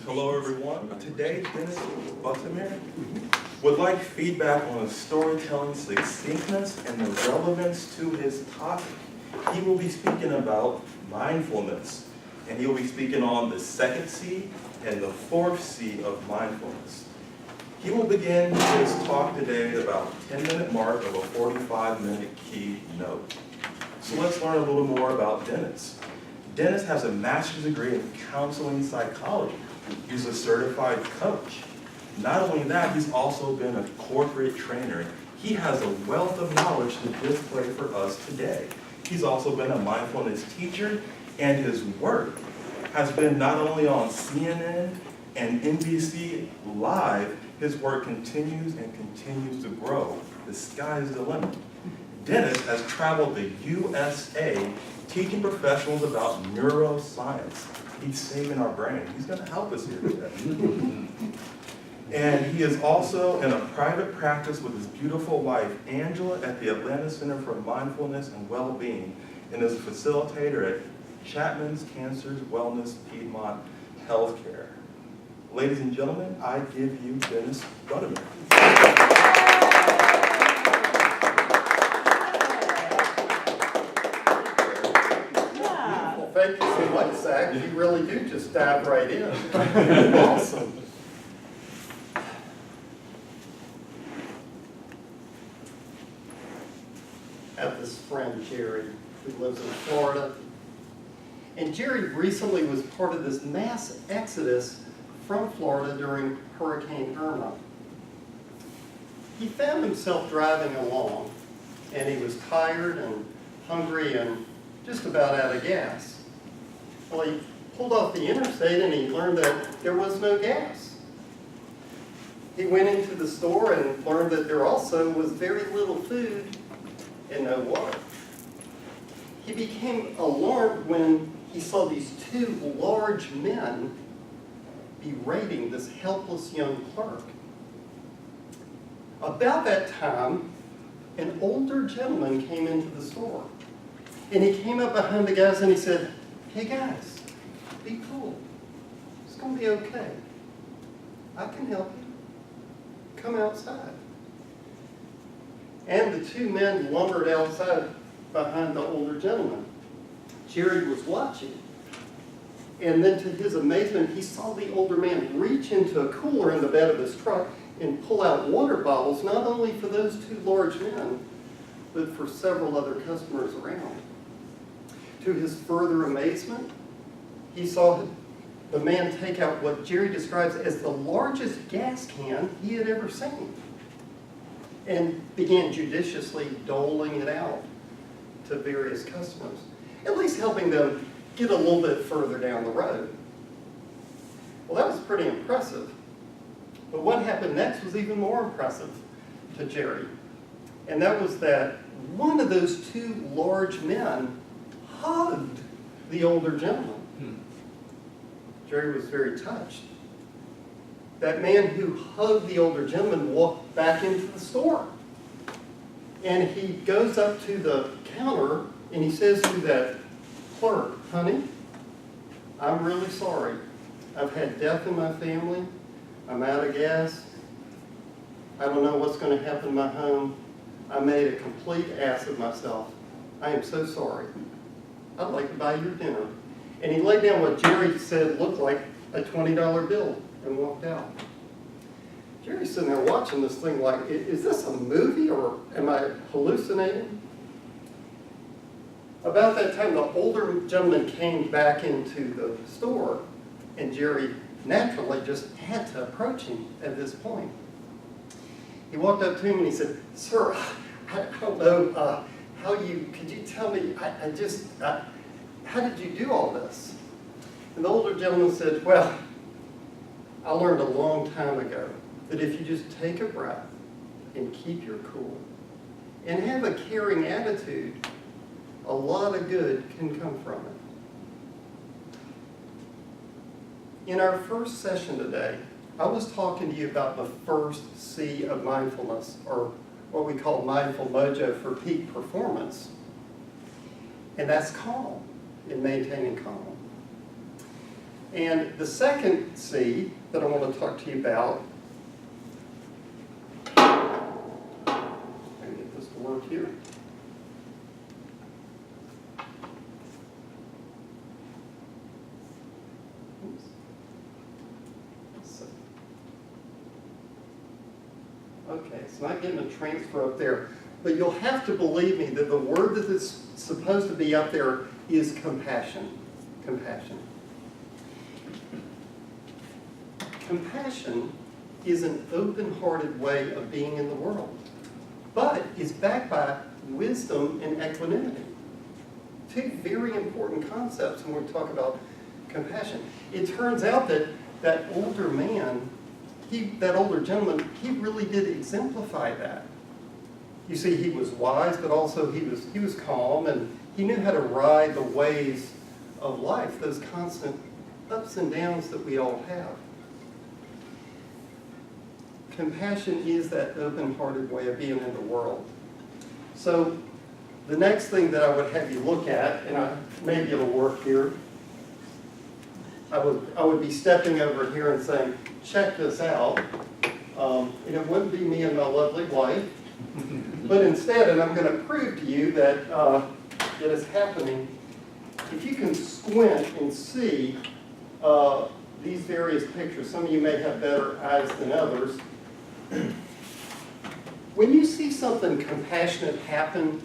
Hello everyone. Today, Dennis Buttermere would like feedback on his storytelling succinctness and the relevance to his topic. He will be speaking about mindfulness, and he will be speaking on the second C and the fourth C of mindfulness. He will begin his talk today at about 10-minute mark of a 45-minute keynote. So let's learn a little more about Dennis. Dennis has a master's degree in counseling psychology. He's a certified coach. Not only that, he's also been a corporate trainer. He has a wealth of knowledge to display for us today. He's also been a mindfulness teacher, and his work has been not only on CNN and NBC Live, his work continues and continues to grow. The sky is the limit. Dennis has traveled the USA teaching professionals about neuroscience. He's saving our brain. He's going to help us here today. And he is also in a private practice with his beautiful wife, Angela, at the Atlanta Center for Mindfulness and Well-Being, and is a facilitator at Chapman's Cancer Wellness Piedmont Healthcare. Ladies and gentlemen, I give you Dennis Buttermere. Thank you so much, Zach. You really do just dive right in. Awesome. I have this friend, Jerry, who lives in Florida. And Jerry recently was part of this mass exodus from Florida during Hurricane Irma. He found himself driving along, and he was tired and hungry and just about out of gas. Well, he pulled off the interstate and he learned that there was no gas. He went into the store and learned that there also was very little food and no water. He became alarmed when he saw these two large men berating this helpless young clerk. About that time, an older gentleman came into the store. And he came up behind the guys and he said, "Hey guys, be cool. It's going to be okay. I can help you. Come outside." And the two men lumbered outside behind the older gentleman. Jerry was watching. And then to his amazement, he saw the older man reach into a cooler in the bed of his truck and pull out water bottles, not only for those two large men, but for several other customers around. To his further amazement, he saw the man take out what Jerry describes as the largest gas can he had ever seen and began judiciously doling it out to various customers, at least helping them get a little bit further down the road. Well, that was pretty impressive. But what happened next was even more impressive to Jerry. And that was that one of those two large men hugged the older gentleman. Jerry was very touched. That man who hugged the older gentleman walked back into the store. And he goes up to the counter and he says to that clerk, "Honey, I'm really sorry. I've had death in my family. I'm out of gas. I don't know what's going to happen in my home. I made a complete ass of myself. I am so sorry. I'd like to buy your dinner." And he laid down what Jerry said looked like a $20 bill and walked out. Jerry's sitting there watching this thing like, is this a movie or am I hallucinating? About that time, the older gentleman came back into the store, and Jerry naturally just had to approach him at this point. He walked up to him and he said, "Sir, I don't know could you tell me, how did you do all this?" And the older gentleman said, "Well, I learned a long time ago that if you just take a breath and keep your cool and have a caring attitude, a lot of good can come from it." In our first session today, I was talking to you about the first C of mindfulness, or what we call mindful mojo for peak performance. And that's calm, and maintaining calm. And the second C that I want to talk to you about, let me get this to work here. Oops. Let's see. Okay, it's not getting a transfer up there, but you'll have to believe me that the word that is supposed to be up there is compassion. Compassion. Compassion is an open-hearted way of being in the world, but is backed by wisdom and equanimity. Two very important concepts when we talk about compassion. It turns out that that older man, that older gentleman, he really did exemplify that. You see, he was wise, but also he was calm, and he knew how to ride the waves of life, those constant ups and downs that we all have. Compassion is that open-hearted way of being in the world. So the next thing that I would have you look at, and maybe it'll work here, I would be stepping over here and saying, check this out. And it wouldn't be me and my lovely wife, but instead, and I'm going to prove to you that it is happening, if you can squint and see these various pictures, some of you may have better eyes than others. When you see something compassionate happen,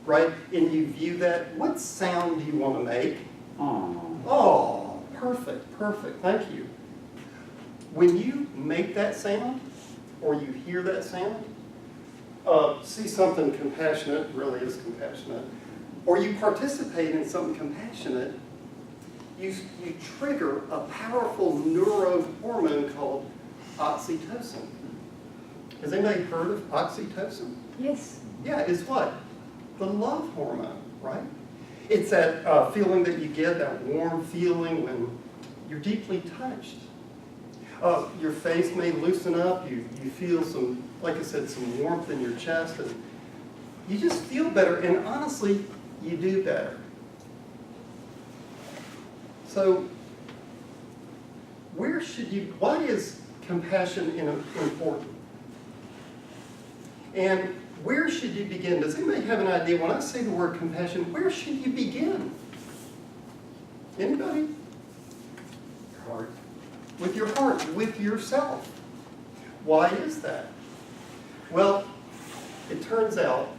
right, and you view that, what sound do you want to make? Oh, perfect, perfect, thank you. When you make that sound, or you hear that sound, see something compassionate, really is compassionate, or you participate in something compassionate, you trigger a powerful neurohormone called oxytocin. Has anybody heard of oxytocin? Yes. Yeah, it's what? The love hormone, right? It's that feeling that you get, that warm feeling when you're deeply touched. Your face may loosen up, you feel some, like I said, some warmth in your chest, and you just feel better, and honestly, you do better. So, why is compassion important? And where should you begin? Does anybody have an idea? When I say the word compassion, where should you begin? Anybody? Heart. With your heart, with yourself. Why is that? Well, it turns out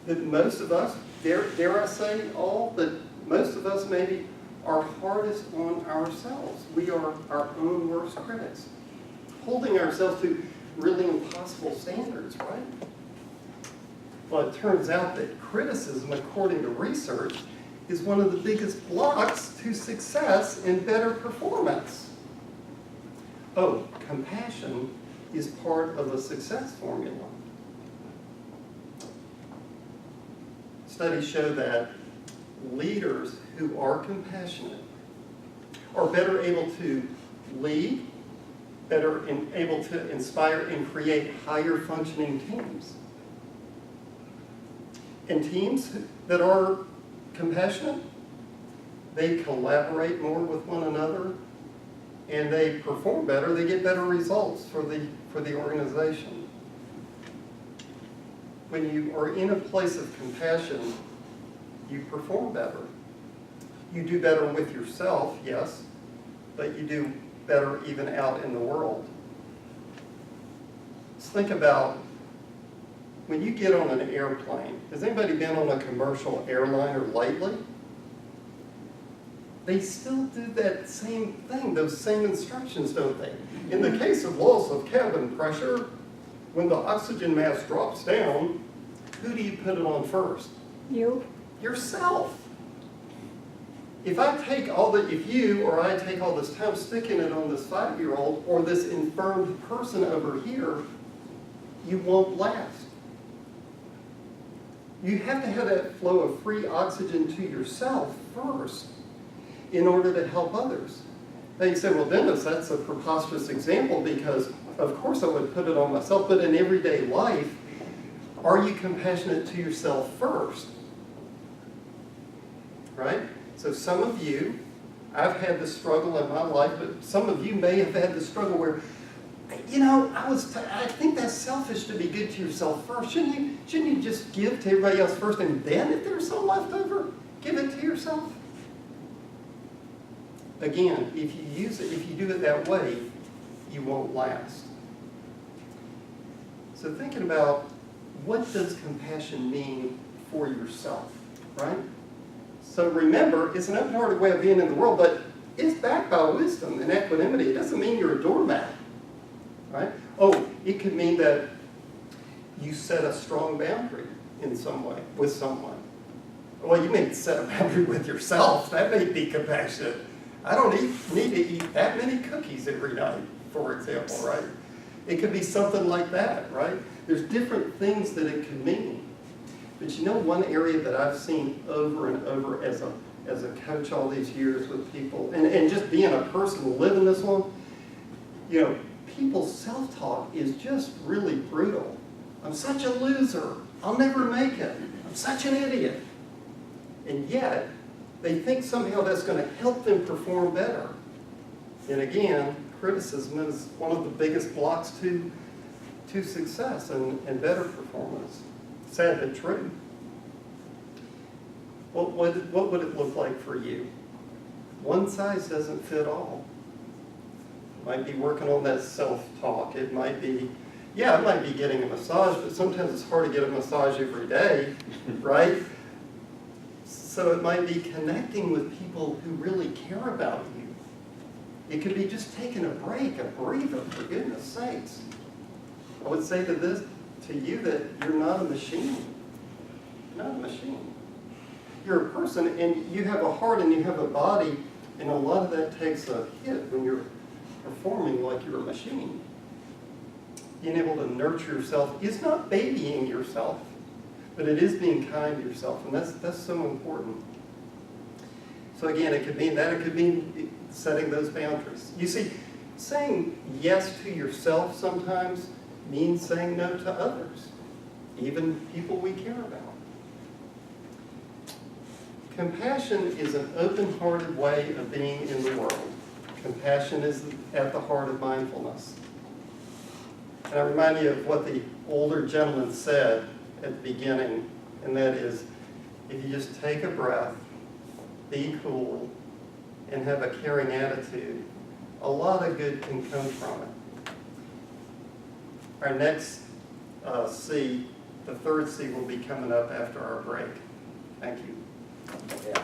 that most of us, dare I say all, but most of us maybe are hardest on ourselves. We are our own worst critics, holding ourselves to really impossible standards, right? Well, it turns out that criticism, according to research, is one of the biggest blocks to success and better performance. Oh, compassion is part of a success formula. Studies show that leaders who are compassionate are better able to lead, better able to inspire and create higher functioning teams. And teams that are compassionate, they collaborate more with one another, and they perform better, they get better results for the organization. When you are in a place of compassion, you perform better. You do better with yourself, yes, but you do better even out in the world. Let's think about when you get on an airplane. Has anybody been on a commercial airliner lately? They still do that same thing, those same instructions, don't they? In the case of loss of cabin pressure, when the oxygen mask drops down, who do you put it on first? You. Yourself. If you or I take all this time sticking it on this 5-year-old or this infirmed person over here, you won't last. You have to have that flow of free oxygen to yourself first in order to help others. Now you say, well, Dennis, that's a preposterous example because of course I would put it on myself, but in everyday life, are you compassionate to yourself first? Right? So some of you I've had this struggle in my life, but some of you may have had this struggle where, you know, I think that's selfish to be good to yourself first. Shouldn't you just give to everybody else first, and then if there's some left over, give it to yourself? Again, if you do it that way, you won't last. So thinking about what does compassion mean for yourself, right? So remember, it's an open-hearted way of being in the world, but it's backed by wisdom and equanimity. It doesn't mean you're a doormat, right? Oh, it could mean that you set a strong boundary in some way with someone. Well, you may set a boundary with yourself. That may be compassionate. I don't need to eat that many cookies every night, for example, right? It could be something like that, right? There's different things that it could mean. But you know, one area that I've seen over and over as a coach all these years with people, and just being a person living this one, you know, people's self-talk is just really brutal. I'm such a loser. I'll never make it. I'm such an idiot. And yet, they think somehow that's going to help them perform better. And again, criticism is one of the biggest blocks to success and better performance. Sad but true. What would it look like for you? One size doesn't fit all. It might be working on that self-talk. It might be, yeah, it might be getting a massage, but sometimes it's hard to get a massage every day, right? So it might be connecting with people who really care about you. It could be just taking a break, a breather, for goodness sakes. I would say to you that you're not a machine. You're not a machine. You're a person, and you have a heart and you have a body, and a lot of that takes a hit when you're performing like you're a machine. Being able to nurture yourself is not babying yourself, but it is being kind to yourself, and that's so important. So again, it could mean that. It could mean setting those boundaries. You see, saying yes to yourself sometimes means saying no to others, even people we care about. Compassion is an open-hearted way of being in the world. Compassion is at the heart of mindfulness. And I remind you of what the older gentleman said at the beginning, and that is, if you just take a breath, be cool, and have a caring attitude, a lot of good can come from it. Our next C, the third C, will be coming up after our break. Thank you. Yeah.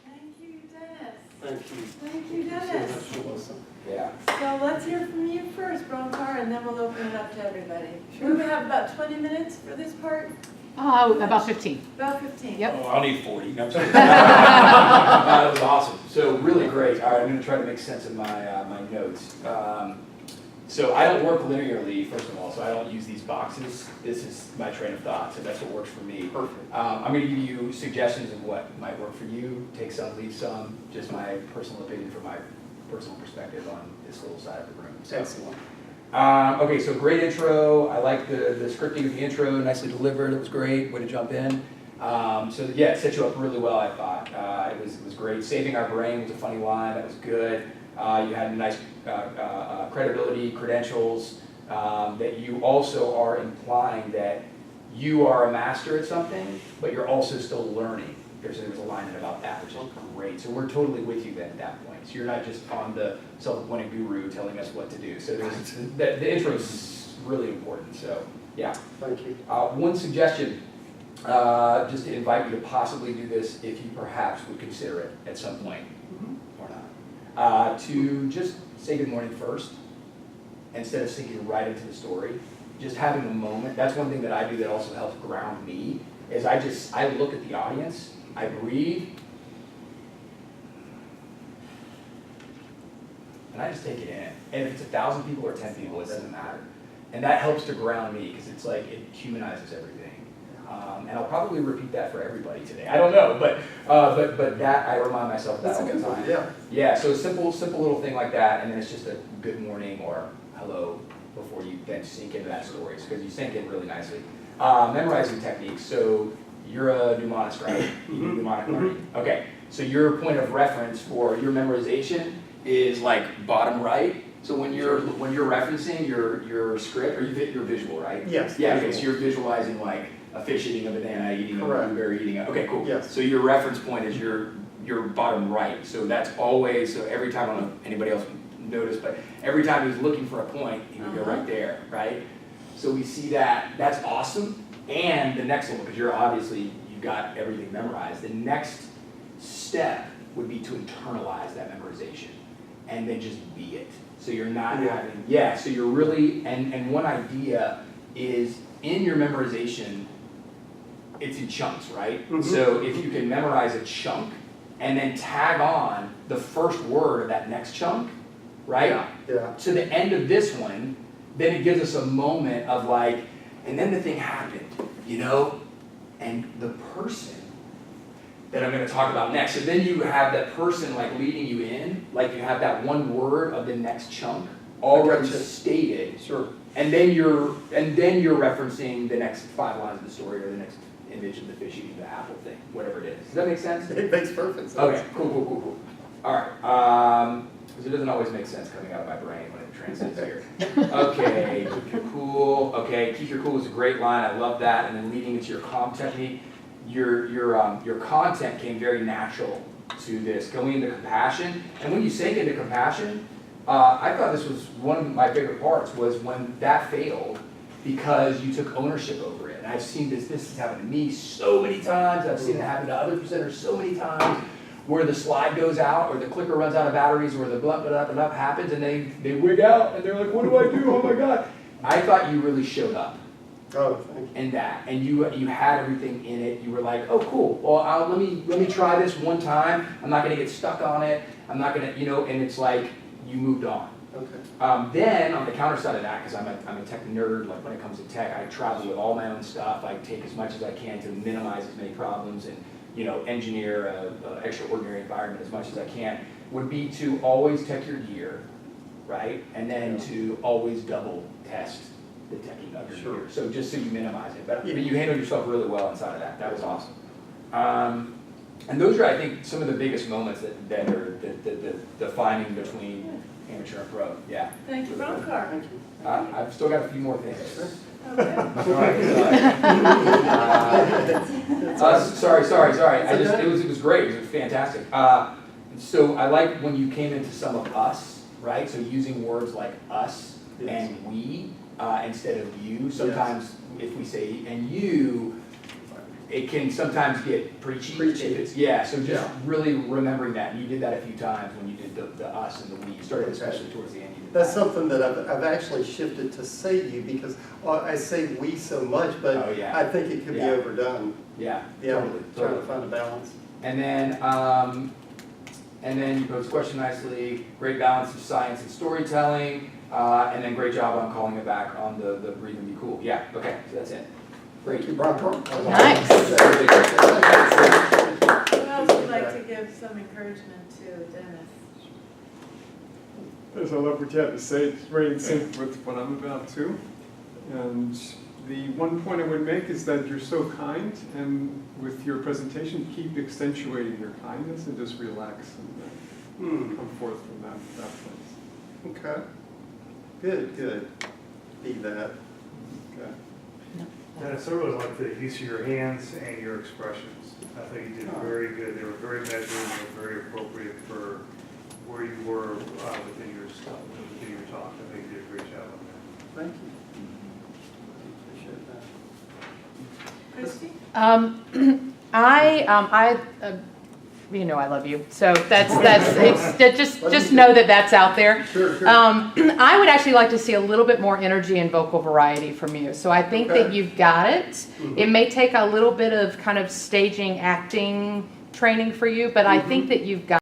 Thank you, Dennis. Thank you. Thank you, Thank you Dennis. so much, Melissa. Yeah. So let's hear from you first, Broncar, and then we'll open it up to everybody. We have about 20 minutes for this part? About 15. About 15. Yep. Oh, I'll need 40. No, I'm sorry. That was awesome. So really great. All right, I'm going to try to make sense of my my notes. So I don't work linearly, first of all, so I don't use these boxes. This is my train of thought, so that's what works for me. Perfect. I'm going to give you suggestions of what might work for you. Take some, leave some. Just my personal opinion from my personal perspective on this little side of the room. So, Excellent. okay, so great intro. I like the scripting of the intro, nicely delivered. It was great. Way to jump in. So yeah, it set you up really well, I thought. It was great. Saving our brain was a funny line. That was good. You had nice credibility, credentials, that you also are implying that you are a master at something, but you're also still learning. There was a line in about that, which is great. So we're totally with you then at that point. So you're not just on the self-appointed guru telling us what to do. So the intro is really important. So yeah. Thank you. One suggestion, just to invite you to possibly do this if you perhaps would consider it at some point, or not, to just say good morning first, instead of sinking right into the story. Just having a moment. That's one thing that I do that also helps ground me, is I look at the audience, I breathe, and I just take it in. And if it's 1,000 people or 10 people, it doesn't matter. And that helps to ground me, because it's like, it humanizes everything. And I'll probably repeat that for everybody today. I don't know, but that, I remind myself of that That's a all good the one, time. yeah. Yeah, so simple little thing like that, and then it's just a good morning or hello before you then sink into that story, because you sink in really nicely. memorizing techniques. So you're a mnemonist, right? You do mnemonic learning. Okay, so your point of reference for your memorization is like bottom right. So when you're referencing your script, or you're visual, right? Yes. Yeah, okay, so you're visualizing like a fish eating a banana, eating a Correct. blueberry, eating a, okay, cool. Yes. So your reference point is your bottom right. So that's always, so every time, I don't know if anybody else noticed, but every time he was looking for a point, he would go right there, right? So we see that, that's awesome. And the next one, because you're obviously, you got everything memorized, the next step would be to internalize that memorization and then just be it. So you're not having, so you're really, and one idea is in your memorization, it's in chunks, right? So if you can memorize a chunk and then tag on the first word of that next chunk, right? Yeah. To the end of this one, then it gives us a moment of like, and then the thing happened, you know? And the person that I'm gonna talk about next, so then you have that person like leading you in, like you have that one word of the next chunk already stated. Sure. And then you're referencing the next 5 lines of the story or the next image of the fish eating the apple thing, whatever it is. Does that make sense? It makes perfect sense. Okay, cool. All right, because it doesn't always make sense coming out of my brain when it transcends here. Okay, keep your cool. Okay, keep your cool is a great line. I love that. And then leading into your calm technique, your content came very natural to this, going into compassion. And when you sank into compassion, I thought this was one of my favorite parts was when that failed because you took ownership over it. And I've seen this has happened to me so many times. I've seen it happen to other presenters so many times where the slide goes out or the clicker runs out of batteries or the blah, blah, blah, blah happens and they wig out and they're like, what do I do? Oh my God. I thought you really showed up. Oh, thank you. In that, and you had everything in it. You were like, oh, cool. Well, let me try this one time. I'm not gonna get stuck on it. I'm not gonna, and it's like you moved on. Okay. Then on the counter side of that, because I'm a tech nerd. Like when it comes to tech, I travel with all my own stuff. I take as much as I can to minimize as many problems and engineer an extraordinary environment as much as I can. Would be to always check your gear, right, and then to always double test the teching of your gear. So just so you minimize it, but you handled yourself really well inside of that. That was awesome. And those are, I think, some of the biggest moments that are the defining between amateur and pro. Yeah. Thank you, Broncar. Thank you. I've still got a few more things. Okay. Sorry. It was great. It was fantastic. So I like when you came into some of us, right? So using words like us and we instead of you. Sometimes if we say and you, it can sometimes get preachy. So just really remembering that. And you did that a few times when you did the us and the we. You started especially towards the end. That's something that I've actually shifted to say you because I say we so much, but I think it could be overdone. Yeah, Totally. Trying totally. to find a balance. And then you posed the question nicely, great balance of science and storytelling, and then great job on calling it back on the breathe and be cool. Yeah, okay, so that's it. Great. Thank you, Brian. Nice. Who else would like to give some encouragement to Dennis? Yes, I love what you have to say. It's very in sync with what I'm about too. And the one point I would make is that you're so kind, and with your presentation, keep accentuating your kindness and just relax and come forth from that place. Okay. Good. Be that. Okay. Dennis, I really like the use of your hands and your expressions. I think you did very good. They were very measured and very appropriate for where you were within your talk. I think you did a great job on that. Thank you. Appreciate that. Christy? I love you. So just know that that's out there. Sure. I would actually like to see a little bit more energy and vocal variety from you. So I think that you've got it. It may take a little bit of kind of staging, acting training for you, but I think that you've got